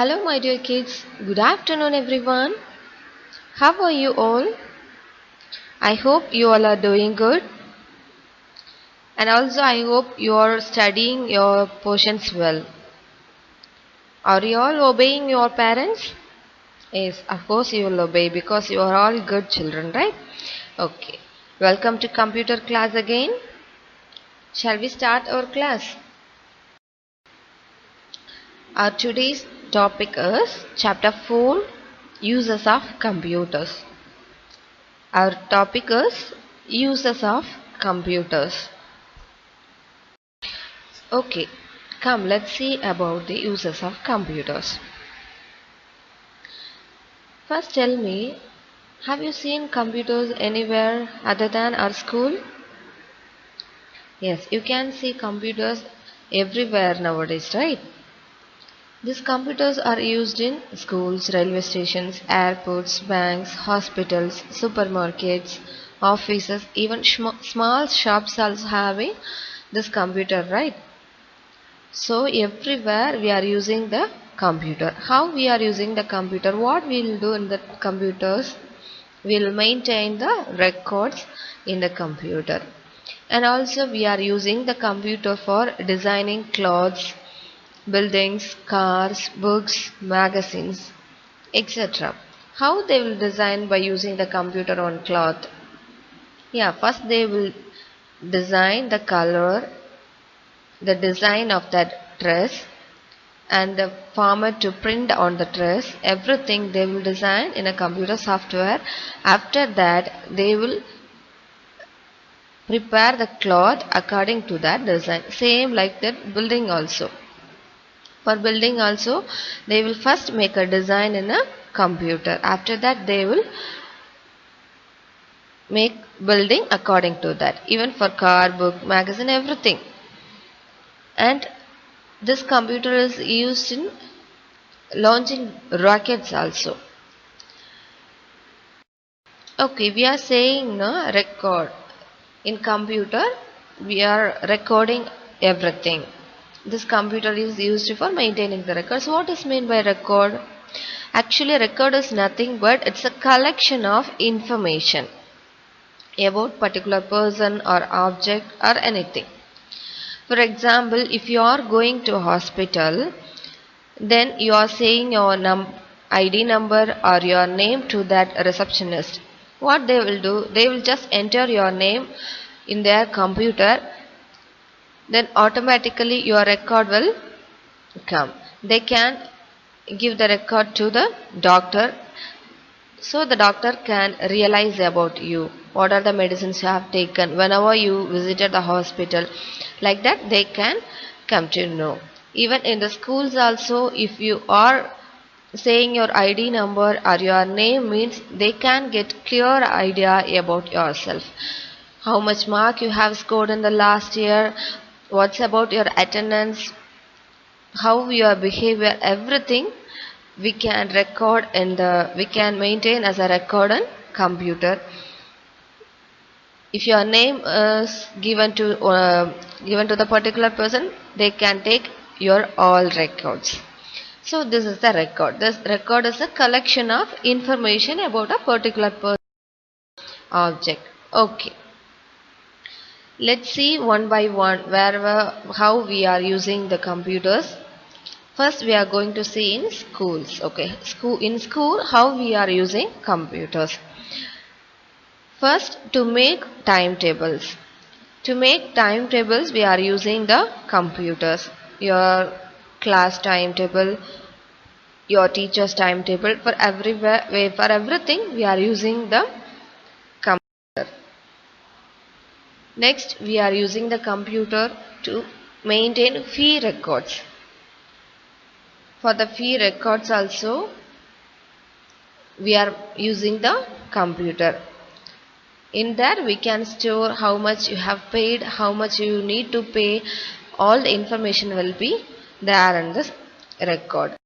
Hello, my dear kids. Good afternoon, everyone. How are you all? I hope you all are doing good. And also, I hope you are studying your portions well. Are you all obeying your parents? Yes, of course, you will obey because you are all good children, right? Okay. Welcome to computer class again. Shall we start our class? Our today's topic is Chapter 4 Uses of Computers. Our topic is uses of computers. Okay, come let's see about the uses of computers. First tell me, have you seen computers anywhere other than our school? Yes, you can see computers everywhere nowadays, right? These computers are used in schools, railway stations, airports, banks, hospitals, supermarkets, offices, even small shops also having this computer, right? So everywhere we are using the computer. How we are using the computer? What we will do in the computers? We will maintain the records in the computer. And also we are using the computer for designing clothes, buildings, cars, books, magazines, etc. How they will design by using the computer on cloth? Yeah, first they will design the color, the design of that dress, and the format to print on the dress. Everything they will design in a computer software. After that they will prepare the cloth according to that design. Same like that building also. For building also they will first make a design in a computer. After that they will make building according to that. Even for car, book, magazine, everything. And this computer is used in launching rockets also. Okay, we are saying no record. In computer, we are recording everything. This computer is used for maintaining the records. What is meant by record? Actually, record is nothing but it's a collection of information about particular person or object or anything. For example, if you are going to a hospital, then you are saying your ID number or your name to that receptionist. What they will do, they will just enter your name in their computer, then automatically your record will come. They can give the record to the doctor, so the doctor can realize about you, what are the medicines you have taken whenever you visited the hospital. Like that they can come to know. Even in the schools also, if you are saying your ID number or your name, means they can get clear idea about yourself. How much mark you have scored in the last year, what's about your attendance, how your behavior, everything we can record in the we can maintain as a record on computer. If your name is given to the particular person, they can take your all records. So this is the record. This record is a collection of information about a particular person, object. Okay. Let's see one by one how we are using the computers. First we are going to see in schools. Okay, in school how we are using computers. First, to make timetables. To make timetables we are using the computers. Your class timetable, your teacher's timetable, for everything we are using the computer. Next we are using the computer to maintain fee records. For the fee records also we are using the computer. In that we can store how much you have paid, how much you need to pay. All the information will be there in this record.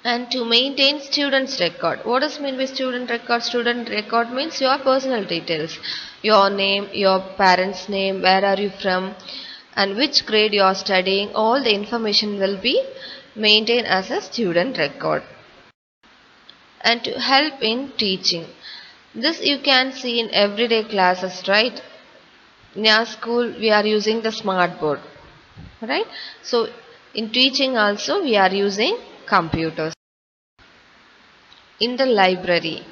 And to maintain student's record. What does mean by student record? Student record means your personal details. Your name, your parents' name, where are you from, and which grade you are studying. All the information will be maintain as a student record. And to help in teaching. This you can see in everyday classes, right? In our school we are using the smart board, right? So in teaching also we are using computers. In the library,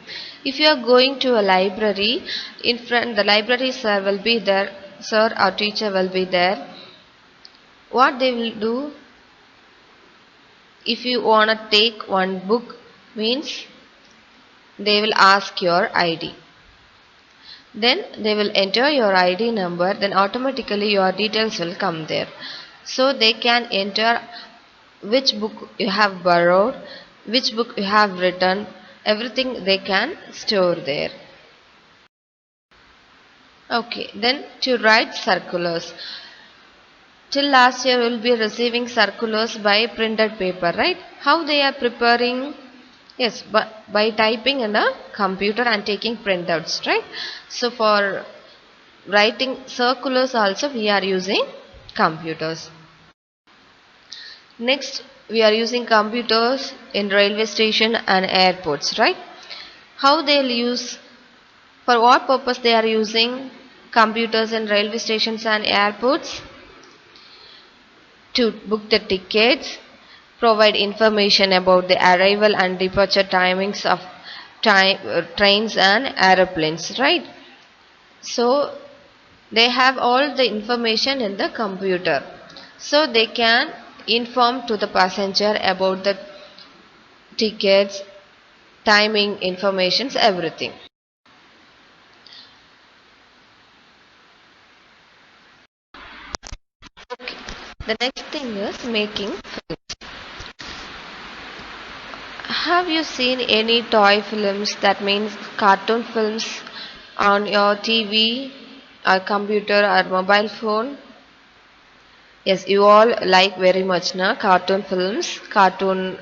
if you are going to a library, in front the library sir will be there, sir or teacher will be there. What they will do, if you want to take one book, means they will ask your ID. Then they will enter your ID number, then automatically your details will come there. So they can enter which book you have borrowed, which book you have written, everything they can store there. Okay, then to write circulars. Till last year we will be receiving circulars by printed paper, right? How they are preparing? Yes, but by typing in a computer and taking printouts, right? So for writing circulars also we are using computers. Next, we are using computers in railway station and airports, right? How they'll use, for what purpose they are using computers in railway stations and airports? To book the tickets, provide information about the arrival and departure timings of trains and aeroplanes, right? So they have all the information in the computer, so they can inform to the passenger about the tickets, timing informations, everything. Okay. The next thing is making films. Have you seen any toy films, that means cartoon films, on your TV or computer or mobile phone? Yes, you all like very much na cartoon films, cartoon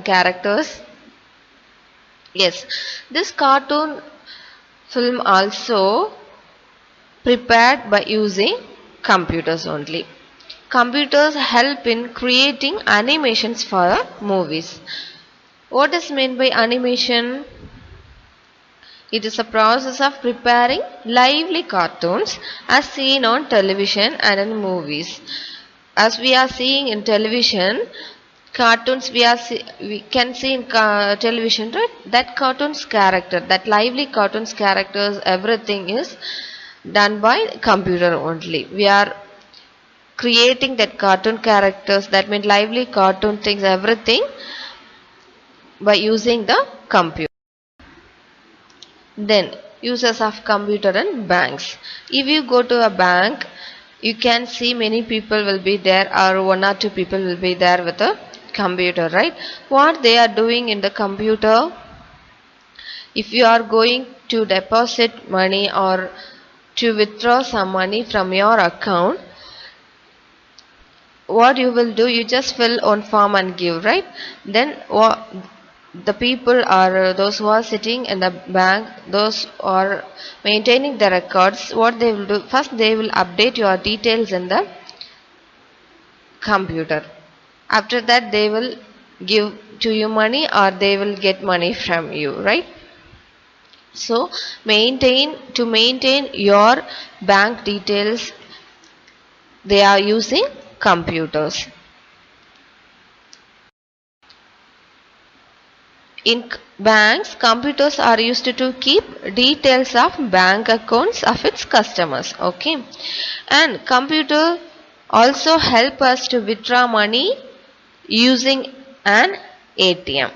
characters. Yes, this cartoon film also prepared by using computers only. Computers help in creating animations for movies. What is meant by animation? It is a process of preparing lively cartoons as seen on television and in movies. As we are seeing in television, cartoons we can see in television, right? That cartoons character, that lively cartoons characters, everything is done by computer only. We are creating that cartoon characters, that means lively cartoon things, everything by using the computer. Then uses of computer in banks. If you go to a bank, you can see many people will be there, or one or two people will be there with a computer, right? What they are doing in the computer, if you are going to deposit money or to withdraw some money from your account, what you will do, you just fill on form and give, right? Then the people are those who are sitting in the bank, those who are maintaining the records, what they will do, first they will update your details in the computer. After that they will give to you money, or they will get money from you, right? So to maintain your bank details, they are using computers. In banks, computers are used to keep details of bank accounts of its customers. Okay, and computer also help us to withdraw money using an ATM.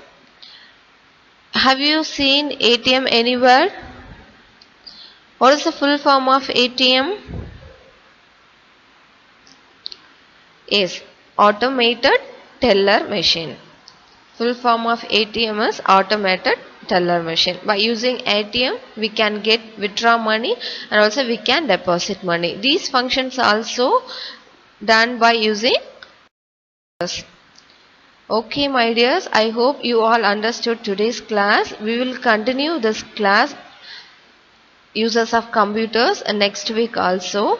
Have you seen ATM anywhere? What is the full form of ATM? Is automated teller machine. Full form of ATM is automated teller machine. By using ATM, we can withdraw money, and also we can deposit money. These functions are also done by using. Okay, my dears, I hope you all understood today's class. We will continue this class, uses of computers, next week also.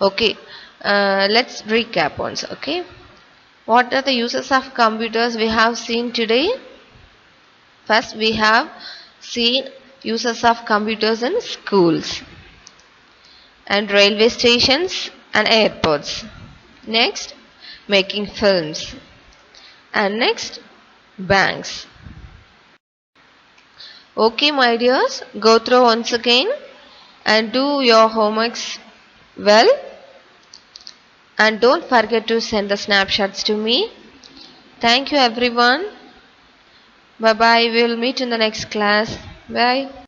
Okay, let's recap once. Okay. What are the uses of computers we have seen today? First, we have seen uses of computers in schools and railway stations and airports. Next, making films. And next, banks. Okay, my dears, go through once again and do your homeworks well. And don't forget to send the snapshots to me. Thank you, everyone. Bye bye. We will meet in the next class. Bye.